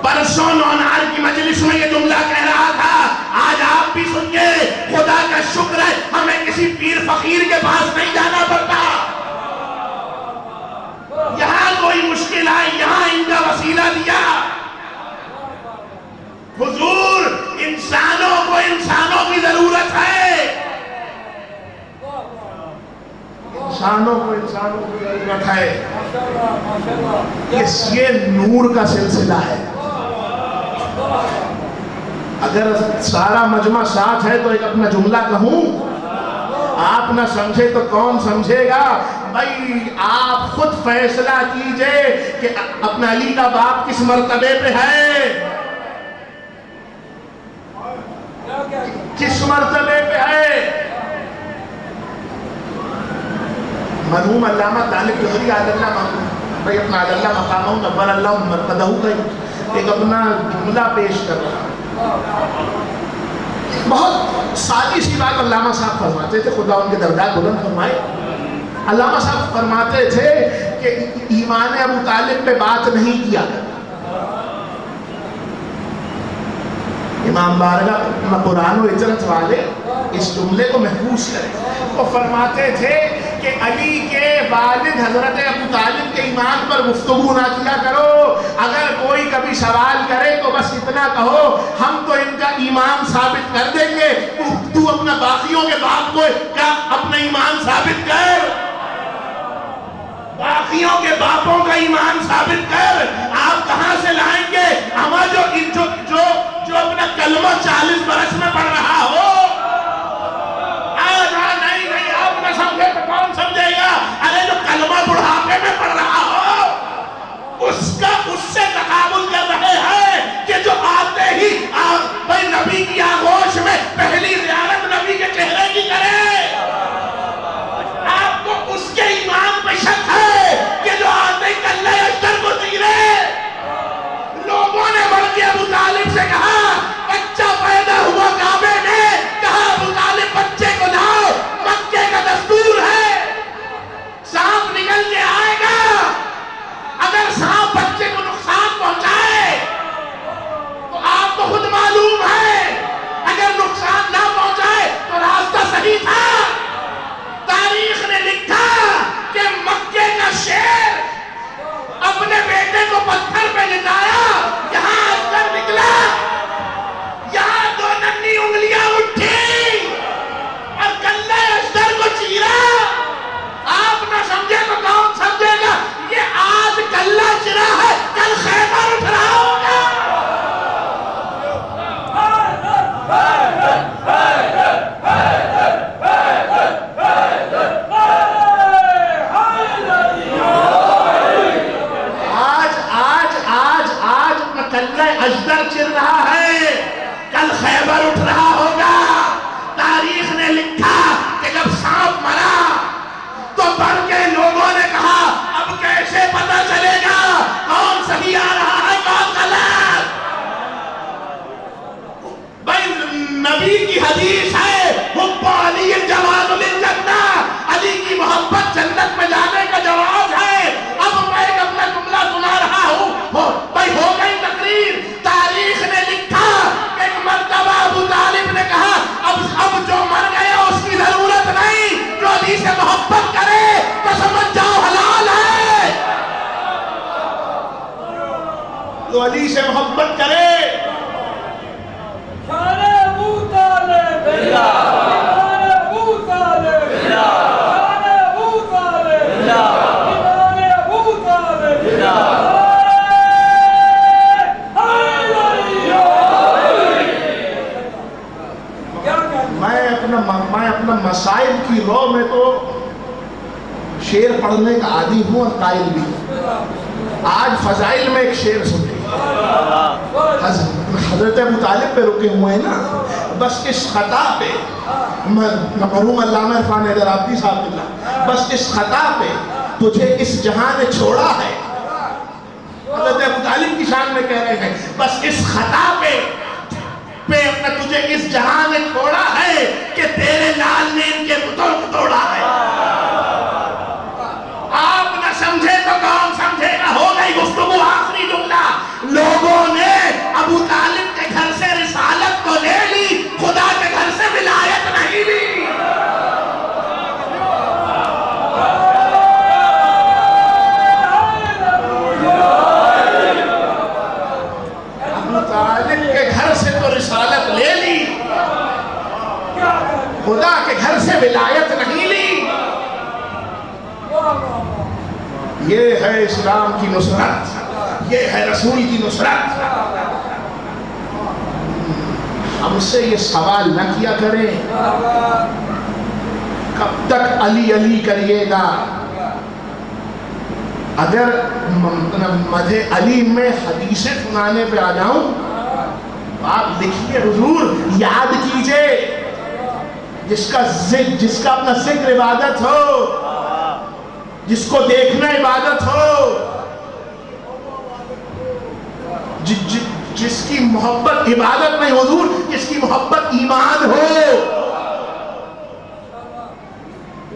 پرسوں نونار کی مجلس میں یہ جملہ کہہ رہا تھا، آج آپ بھی سنیے، خدا کا شکر ہے ہمیں کسی پیر فقیر کے پاس نہیں جانا پڑتا۔ یہاں کوئی مشکل آئی، یہاں ان کا وسیلہ دیا۔ حضور انسانوں کو انسانوں کی ضرورت ہے، انسانوں کو انسانوں کی ضرورت ہے۔ یہ نور کا سلسلہ ہے۔ اگر سارا مجمع ساتھ ہے تو ایک اپنا جملہ کہوں، آپ نہ سمجھے تو کون سمجھے گا؟ بھائی آپ خود فیصلہ کیجئے کہ اپنا علی کا باپ کس مرتبے پہ ہے، کس مرتبے پہ ہے۔ مرحوم علامہ طالب جوہری علی اللہ مرحوم، بھائی اپنا علی اللہ مقامہ نبر اللہ مرتدہ کا ایک اپنا جملہ پیش کر رہا۔ بہت سادی سی بات علامہ صاحب فرماتے تھے، خدا ان کے درجات بلند فرمائے۔ علامہ صاحب فرماتے تھے کہ ایمان ابو طالب پہ بات نہیں کیا۔ امام بارگاہ قرآن و اطرت والے اس جملے کو محفوظ کریں۔ وہ فرماتے تھے کہ علی کے والد حضرت ابو طالب کے ایمان پر گفتگو نہ کیا کرو، اگر کوئی کبھی سوال کرے تو بس اتنا کہو ہم تو ان کا ایمان ثابت کر دیں گے، تو اپنا باقیوں کے باپ کو کیا اپنا ایمان ثابت کر، باقیوں کے باپوں کا ایمان ثابت کر۔ آپ کہاں سے لائیں گے؟ ہمارا جو اپنا کلمہ 40 برس میں پڑھ رہا ہو، نہیں آپ نہ سمجھے تو کون سمجھے گا؟ ارے جو کلمہ بڑھاپے میں پڑھ رہا ہو اس سے تقابل کر رہے ہیں کہ جو آتے ہی بھائی نبی کی آغوش میں پہلی زیارت نبی کے چہرے کی کرے۔ آپ کو اس کے ایمان پہ شک ہے کہ جو آتے ہی کلہ اشتر کو چیرے۔ لوگوں نے بڑھ کے ابو طالب سے کہا، بچہ پیدا ہوا کعبے میں، کہا ابو طالب بچے کو لاؤ، مکے کا دستور ہے، سانپ نکل کے آئے گا، اگر سانپ بچے کو نقصان پہنچائے تو آپ کو خود معلوم ہے، اگر نقصان نہ پہنچائے تو راستہ صحیح تھا۔ تاریخ نے لکھا کہ مکے کا شیر اپنے بیٹے کو پتھر پہ لٹایا، یہاں اثر نکلا، یہاں دو ننھی انگلیاں اٹھی اور کلہ اشتر کو چیرا۔ آپ نہ سمجھے تو کون سمجھے گا؟ یہ آج کلہ چرا ہے، کل خیبر اٹھ رہا ہوگا۔ کلہ اشتر چر رہا ہے، کل خیبر اٹھ رہا ہوگا۔ تاریخ نے لکھا کہ جب سانپ مرا تو بڑھ کے لوگوں نے کہا اب کیسے پتہ چلے گا کون صحیح آ رہا ہے کون غلط؟ بھائی نبی کی حدیث ہے، حب علی جواز للجنہ، علی کی محبت جنت میں جانے کا جواز ہے۔ اب میں ایک اپنا جملہ سنا رہا ہوں، بھائی ہو گئی تقریر۔ تاریخ نے لکھا کہ ایک مرتبہ ابو طالب نے کہا اب جو مر گیا اس کی ضرورت نہیں، جو علی سے محبت کرے تو سمجھ جاؤ حلال ہے، جو علی سے محبت کرے۔ میں اپنا مسائل کی رو میں تو شعر پڑھنے کا عادی ہوں اور قائل بھی ہوں۔ آج فضائل میں ایک شعر سنیں، حضرت ابو طالب پہ رکے ہوئے ہیں نا، بس اس خطا پہ، مرحوم علامہ عرفان حیدر آبادی صاحب اللہ، بس اس خطا پہ تجھے اس جہاں نے چھوڑا ہے، حضرت ابو طالب کی شان میں کہہ رہے ہیں، بس اس خطا پہ تجھے اس جہاں نے چھوڑا ہے کہ تیرے لال نے ان کے بتوں کو توڑا ہے۔ آپ نہ سمجھے تو کون سمجھے گا، ہو گئی گفتگو آخری جملہ، لوگوں نے ابو طالب کے گھر سے رسالت تو لے لی، خدا کے گھر سے ولایت نہیں لی۔ ابو طالب کے گھر سے تو رسالت لے لی، خدا کے گھر سے ولایت نہیں لی۔ یہ ہے اسلام کی نصرت، یہ ہے رسول کی نصرت۔ ہم سے یہ سوال نہ کیا کریں کب تک علی علی کریے گا۔ اگر مدح علی میں حدیثیں سنانے پہ آ جاؤں، آپ لکھیے حضور یاد کیجئے، جس کا اپنا ذکر عبادت ہو، جس کو دیکھنا عبادت ہو، جس کی محبت عبادت نہیں حضور، جس کی محبت ایمان ہو،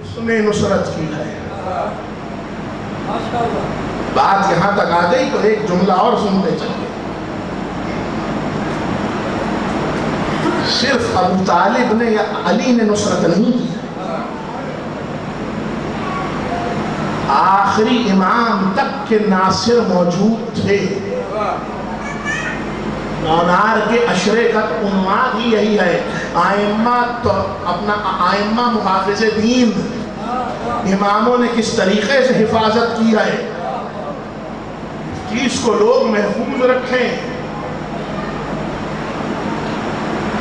اس نے نصرت کی ہے۔ بات یہاں تک آ گئی تو ایک جملہ اور سنتے چلیے۔ صرف ابو طالب نے یا علی نے نصرت نہیں کی، آخری امام تک کے ناصر موجود تھے۔ نونار کے عشرے کا عنوان ہی یہی ہے، آئمہ تو اپنا آئمہ محافظ دین، اماموں نے کس طریقے سے حفاظت کی ہے کہ اس کو لوگ محفوظ رکھیں۔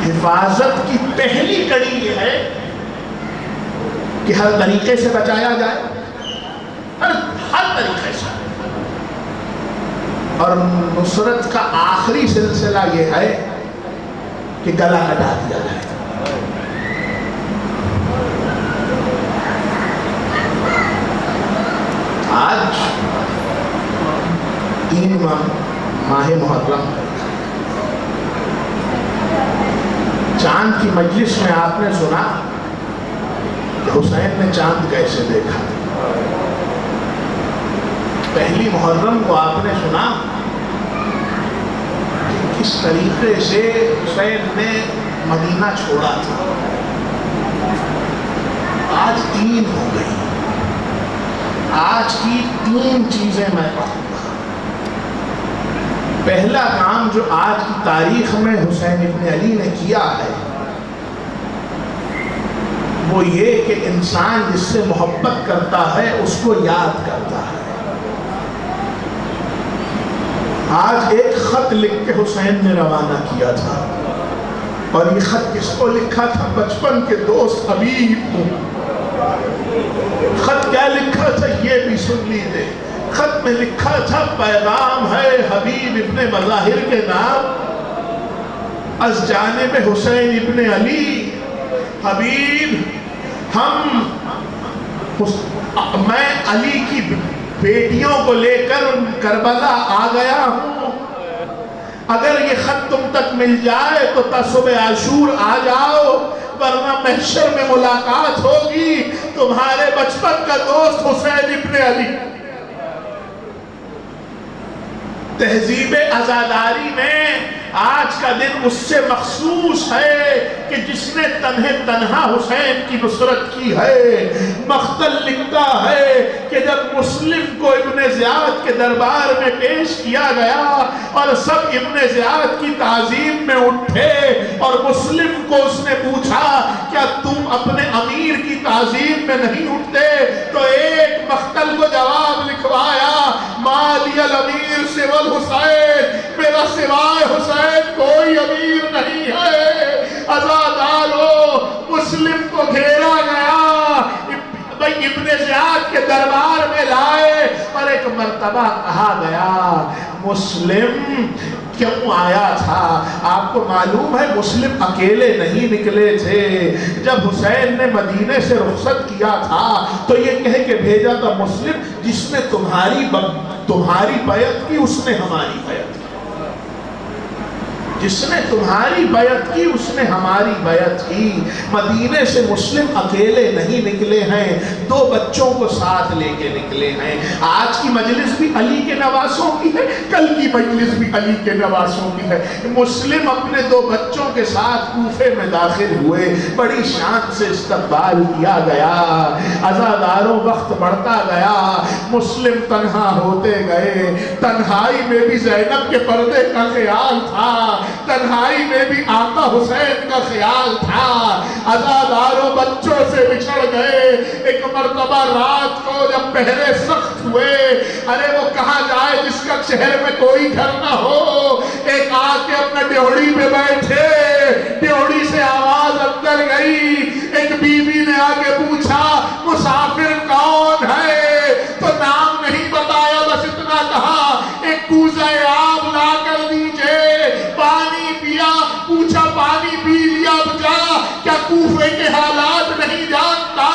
حفاظت کی پہلی کڑی یہ ہے کہ ہر طریقے سے بچایا جائے، ہر طریقے سے۔ اور نصرت کا آخری سلسلہ یہ ہے کہ گلا کٹا دیا جائے۔ آج 3 ماہ محرم، چاند کی مجلس میں آپ نے سنا کہ حسین نے چاند کیسے دیکھا۔ پہلی محرم کو آپ نے سنا کہ کس طریقے سے حسین نے مدینہ چھوڑا تھا۔ آج 3 ہو گئی، آج کی 3 چیزیں میں پڑھوں گا۔ پہلا کام جو آج کی تاریخ میں حسین ابن علی نے کیا ہے وہ یہ کہ انسان جس سے محبت کرتا ہے اس کو یاد کرتا ہے۔ آج ایک خط لکھ کے حسین نے روانہ کیا تھا، اور یہ خط کس کو لکھا تھا؟ بچپن کے دوست حبیب کو۔ خط کیا لکھا تھا یہ بھی سن لیجیے۔ خط میں لکھا تھا پیغام ہے حبیب ابن مظاہر کے نام از جانب حسین ابن علی۔ حبیب میں علی کی بیٹیوں کو لے کر کربلا آ گیا ہوں، اگر یہ خط تم تک مل جائے تو تصب عاشور آ جاؤ، ورنہ محشر میں ملاقات ہوگی تمہارے بچپن کا دوست حسین ابن علی۔ تہذیب عزاداری میں آج کا دن اس سے مخصوص ہے کہ جس نے تنہا حسین کی نصرت کی ہے۔ مختل لکھتا ہے کہ جب مسلم کو ابن زیاد کے دربار میں پیش کیا گیا اور سب ابن زیاد کی تعظیم میں اٹھے اور مسلم کو اس نے پوچھا کیا تم اپنے امیر کی تعظیم میں نہیں اٹھتے، تو ایک مختل کو جواب لکھوایا مالی الامیر سوى الحسین، میرا سوائے حسین کوئی امیر نہیں ہے۔ عزادارو مسلم کو گھیرا گیا، ابن زیاد کے دربار میں لائے اور ایک مرتبہ کہا گیا مسلم کیوں آیا تھا؟ آپ کو معلوم ہے مسلم اکیلے نہیں نکلے تھے. جب حسین نے مدینے سے رخصت کیا تھا تو یہ کہہ کے بھیجا تھا مسلم جس نے تمہاری بیعت کی اس نے ہماری بیعت کی. جس نے تمہاری بیعت کی اس نے ہماری بیعت کی. مدینے سے مسلم اکیلے نہیں نکلے ہیں, 2 بچوں کو ساتھ لے کے نکلے ہیں. آج کی مجلس بھی علی کے نواسوں کی ہے, کل کی مجلس بھی علی کے نواسوں کی ہے. مسلم اپنے 2 بچوں کے ساتھ کوفے میں داخل ہوئے, بڑی شان سے استقبال کیا گیا. عزاداروں وقت بڑھتا گیا, مسلم تنہا ہوتے گئے. تنہائی میں بھی زینب کے پردے کا خیال تھا, تنہائی میں بھی آقا حسین کا خیال تھا. عزاداروں بچوں سے بچھڑ گئے. ایک مرتبہ رات کو جب پہرے سخت ہوئے, ارے وہ کہاں جائے جس کا شہر میں کوئی گھر نہ ہو. ایک آ کے اپنے ڈیوڑی پہ بیٹھے, ڈیوڑی سے آواز اندر گئی. ایک بیوی نے آ کے پوچھا مسافر کون ہے, تو نام نہیں بتایا, بس اتنا کہا ایک کوزہ آب لا کر دیجئے. پانی پیا, پوچھا پانی پی لیا, بجا کیا کوفے کے حالات نہیں جانتا؟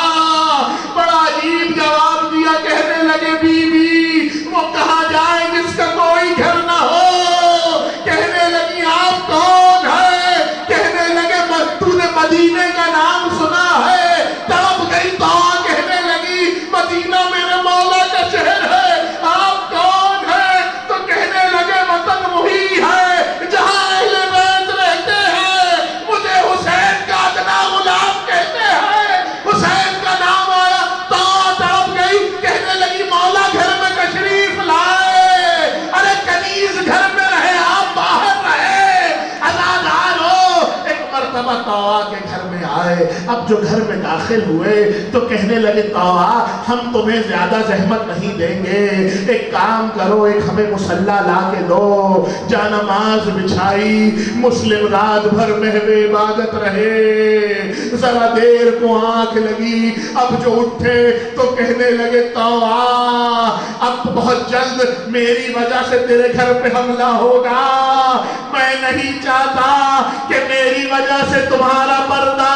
بڑا عجیب جواب دیا. کہنے لگے بی بی وہ کہاں جائے جس کا کوئی گھر نہ ہو؟ کہنے لگی آپ کون ہے؟ کہنے لگے تو نے مدینے کا نام سنا ہے؟ تڑپ گئی تو کہنے لگی مدینہ میرے مولا کا شہر ہے. آپ کون ہے؟ تو کہنے لگے وطن وہی ہے جہاں اہل بیت رہتے ہیں. مجھے حسین کا ادنا غلام کہتے ہیں. حسین کا نام آیا تو تڑپ گئی. کہنے لگی مولا گھر میں تشریف لائے. ارے کنیز گھر میں رہے, آپ باہر رہے. عزادار ہو. ایک مرتبہ طاوا کے گھر میں آئے. اب جو گھر میں داخل ہوئے تو کہنے لگے طاوا ہم تمہیں زیادہ زحمت نہیں دیں گے, ایک کام کرو, ایک ہمیں مصلی لا کے دو. جانماز بچھائی, مسلم رات بھر محو عبادت رہے. ذرا دیر کو آنکھ لگی, اب جو اٹھے تو کہنے لگے طاوا اب بہت جلد میری وجہ سے تیرے گھر پہ حملہ ہوگا. میں نہیں چاہتا کہ میری وجہ سے تمہارا پردہ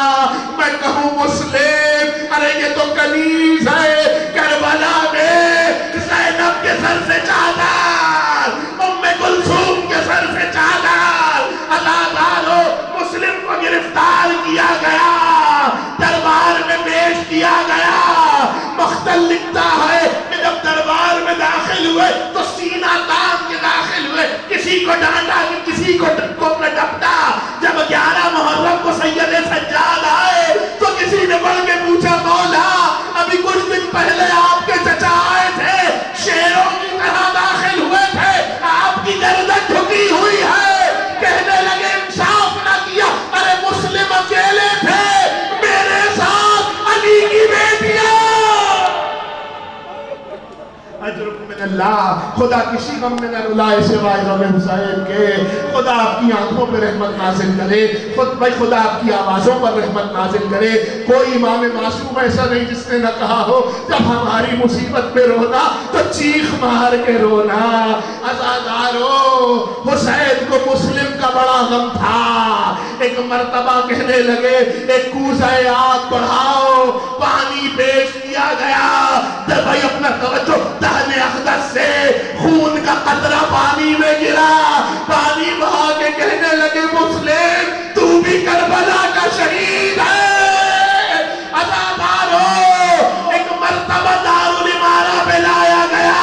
میں کہوں مسلم. ارے یہ تو کنیز ہے, کربلا میں زینب کے سر سے چادر, ام کلثوم کے سر سے چادر. عزادار ہو. مسلم کو گرفتار کیا گیا, دربار میں پیش کیا گیا. مختل لکھتا ہے کہ جب دربار میں داخل ہوئے تو سینہ تان کے داخل ہوئے. کسی کو ڈانٹا, کسی کو ڈپٹا. جب 11 محرم کو سید سجاد آئے تو کسی نے بڑھ کے پوچھا مولا ابھی کچھ دن پہلے آپ کے چچا آئے تھے, شیروں کی طرح داخل ہوئے تھے, آپ کی گردن جھکی ہوئی ہے. کہنے لگے انصاف نہ کیا. ارے مسلم اکیلے تھے, میرے ساتھ علی کی بیٹیاں. اجرک من اللہ, خدا کسی غم میں نہ رلائے سوائے غم حسین کے. خدا آپ کی آنکھوں پہ رحمت نازل کرے, خدا آپ کی آوازوں پر رحمت نازل کرے. کوئی امام معصوم ایسا نہیں جس نے نہ کہا ہو جب ہماری مصیبت پہ رونا تو چیخ مار کے رونا. عزادارو, حسین کو مسلم کا بڑا غم تھا. ایک مرتبہ کہنے لگے ایک کوزہ آگ بڑھاؤ, پانی پیش کیا گیا. بھائی اپنا توجہ, دہن اقدس سے خون کا قطرہ پانی میں گرا. پانی بہا کے کہنے لگے مسلم تو بھی کربلا کا شہید ہے. عزادار ہو. ایک مرتبہ دارالامارہ پہ لایا گیا.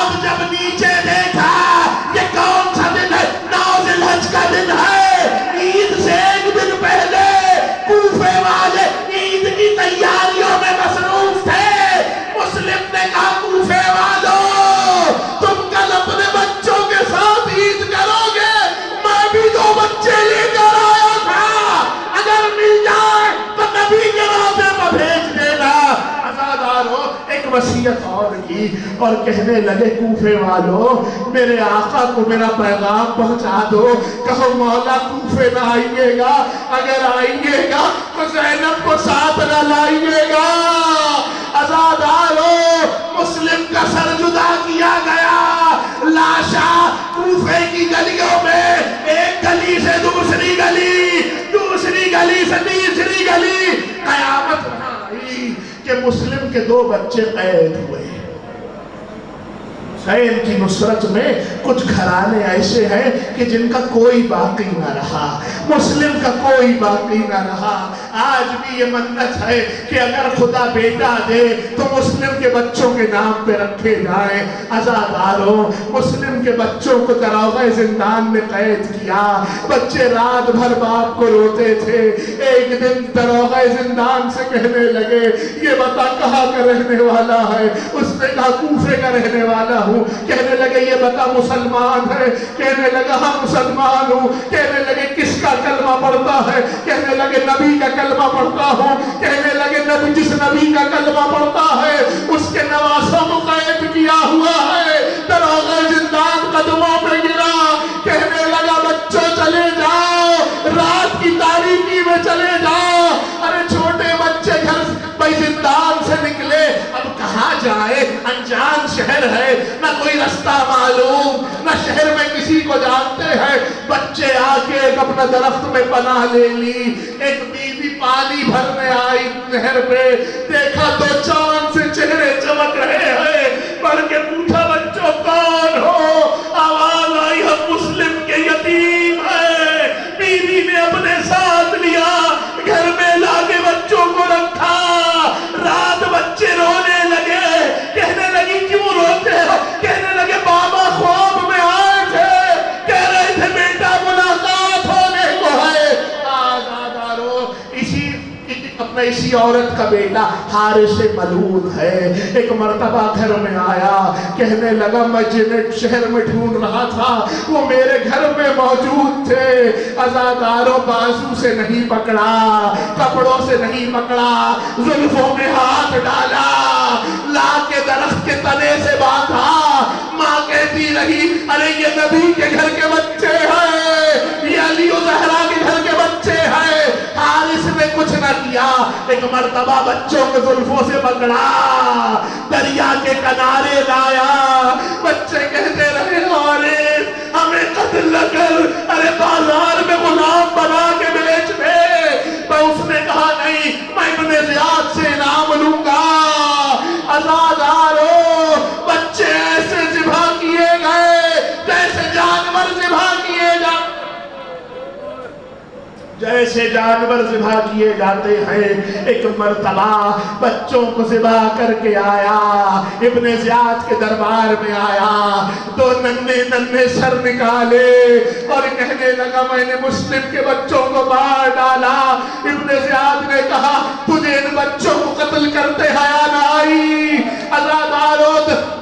اب جب نیچے دیکھا یہ کون سا دن ہے, 9 ذی الحج کا دن ہے. عید سے ایک دن پہلے کوفے والے عید کی تیاریوں میں مصروف تھے. مسلم نے کہا کوفے والوں تم کل اپنے بچوں کے ساتھ عید کرو گے, میں بھی 2 بچے لے کر آیا تھا, اگر مل جائے تو نبی کے راستے پر بھیج دینا. عزادارو, ایک وصیت اور کی اور کہنے لگے کوفے والوں میرے آقا کو میرا پیغام پہنچا دو. کہو مولا کوفے نہ آئیے گا, اگر آئیے گا تو زینب کو ساتھ نہ لائیے گا. عزادارو, مسلم کا کا سر جدا کیا گیا، لاشا کوفے کی گلیوں میں، ایک گلی سے دوسری گلی، دوسری گلی سے تیسری گلی، قیامت وہاں آئی کہ مسلم کے 2 بچے قید ہوئے۔ ان کی نصرت میں کچھ گھرانے ایسے ہیں کہ جن کا کوئی باقی نہ رہا، مسلم کا کوئی باقی نہ رہا۔ آج بھی یہ منت ہے کہ اگر خدا بیٹا دے تو مسلم کے بچوں کے نام پہ رکھے جائیں۔ عزاداروں، مسلم کے بچوں کو داروغہ زندان میں قید کیا، بچے رات بھر باپ کو روتے تھے۔ ایک دن داروغہ زندان سے کہنے لگے یہ بتا کہاں کا رہنے والا ہے؟ اس نے کہا کوفے کا رہنے والا ہوں۔ کہنے لگے یہ بتا مسلمان ہے؟ کہنے لگا ہاں مسلمان ہوں۔ کہنے لگے کس کا کلمہ پڑھتا ہے؟ کہنے لگے نبی کا کلمہ پڑھتا ہوں۔ کہنے لگے نبی جس نبی کا کلمہ پڑھتا ہے اس کے نواسوں کو قید کیا ہوا ہے۔ داروغہ زندان قدموں پہ گرا، کہنے لگا بچوں چلے جاؤ، رات کی تاریکی میں چلے جاؤ۔ ارے چھوٹے بچے گھر بھائی زندان سے نکلے، اب کہاں جائے؟ انجان شہر ہے، نہ کوئی رستہ معلوم، نہ شہر میں کسی کو جانتے ہیں۔ بچے آ کے ایک اپنا درخت میں پناہ لے لی۔ ایک بیوی پانی بھرنے آئی نہر پہ، دیکھا 2 چاند سے چہرے چمک رہے ہیں، پڑھ کے پوچھا بچوں کون ہو؟ آواز آئی ہم مسلم کے یتیم ہیں۔ بیوی نے اپنے ساتھ لیا، گھر میں لا کے بچوں کو رکھا۔ رات بچے رونے لگے، کہنے لگی کیوں روتے ہو؟ کہنے لگے بابا خواب میں آئے تھے، کہہ رہے تھے بیٹا ملاقات ہونے کو ہے۔ آزادارو، اسی عورت کا بیٹا حارث ملعون ہے، ایک مرتبہ گھر میں آیا، کہنے لگا میں جنہیں شہر میں ڈھونڈ رہا تھا وہ میرے گھر میں موجود تھے۔ عزاداروں، بازو سے نہیں پکڑا، کپڑوں سے نہیں پکڑا، زلفوں میں ہاتھ ڈالا، لا کے درخت کے تنے سے باندھا۔ ماں کہتی رہی ارے یہ نبی کے گھر کے بچے ہیں، یہ علی و زہرا کے گھر کے بچے ہیں۔ حارث نے کچھ نہ کیا، ایک مرتبہ بچوں کے زلفوں سے پکڑا، دریا کے کنارے لایا۔ بچے کہتے رہے حارث ہمیں قتل نہ کر، ارے بازار میں غلام بنا کے بیچ دے۔ پر اس نے کہا نہیں، میں ابن زیاد سے انعام لوں گا۔ عزادارو، بچے ایسے ذبح کیے گئے جیسے جانور ذبح کیے جاتے، جیسے جانور ذبح کیے جاتے ہیں۔ ایک مرتبہ بچوں کو ذبح کر کے آیا، ابن زیاد کے دربار میں آیا، 2 ننھے سر نکالے اور کہنے لگا میں نے مسلم کے بچوں کو مار ڈالا۔ ابن زیاد نے کہا تجھے ان بچوں کو قتل کرتے حیا نہ آئی؟ عزادارو،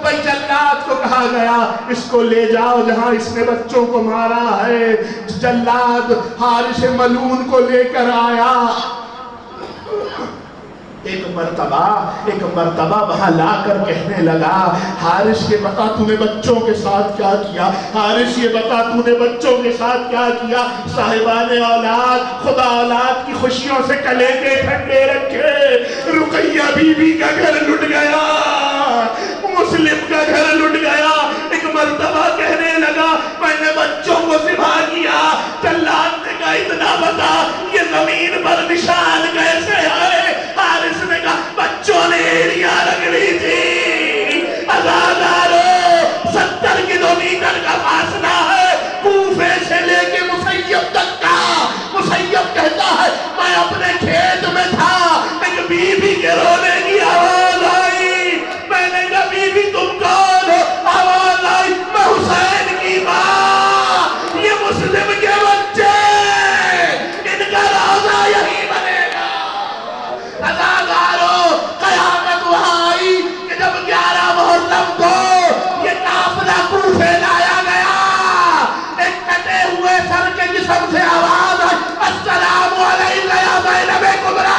بھائی جلاد کو کہا گیا اس کو لے جاؤ جہاں اس نے بچوں کو مارا ہے۔ جلاد حارث ملعون کو لے کر آیا۔ ایک مرتبہ وہاں لا کر کہنے لگا حارث یہ بتا تو نے بچوں کے ساتھ کیا کیا؟ حارث یہ بتا تو نے بچوں کے ساتھ کیا کیا؟ صاحبان اولاد، خدا اولاد کی خوشیوں سے کلیجے ٹھنڈے رکھے۔ رقیہ بی بی کا گھر لٹ گیا، مسلم کا گھر لٹ گیا۔ ایک مرتبہ کہنے لگا میں نے بچوں کو ذبح کیا۔ جلاد نے کہا اتنا بتا یہ زمین پر نشان کیسے ہے؟ حارث نے کہا بچوں نے ایڑیاں رگڑی تھی۔ عزادارو، 70 کلومیٹر کا فاصلہ ہے کوفے سے لے کے مسیب تک کا۔ مسیب کہتا ہے میں اپنے کھیت میں تھا، ایک بی بی کے رونے کی آواز آئی۔ میں نے کہا بی بی تم کون ہو؟ آواز آئی میں حسین کی ماں، یہ مسلم کے بچے، ان کا روزہ یہی بنے گا۔ عزادارو، قیامت وہاں آئی کہ جب 11 محرم کو یہ قافلہ کوفے لایا گیا، ایک کٹے ہوئے سر کے جسم سے آواز آئی السلام علیکہ یا زینب کبریٰ۔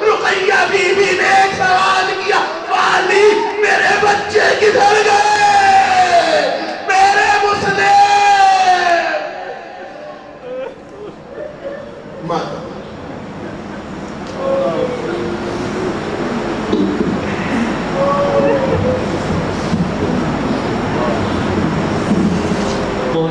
رقیہ بی بی نے ایک سوال کیا والی میرے بچے کدھر گئے؟ میرے مسلم ماں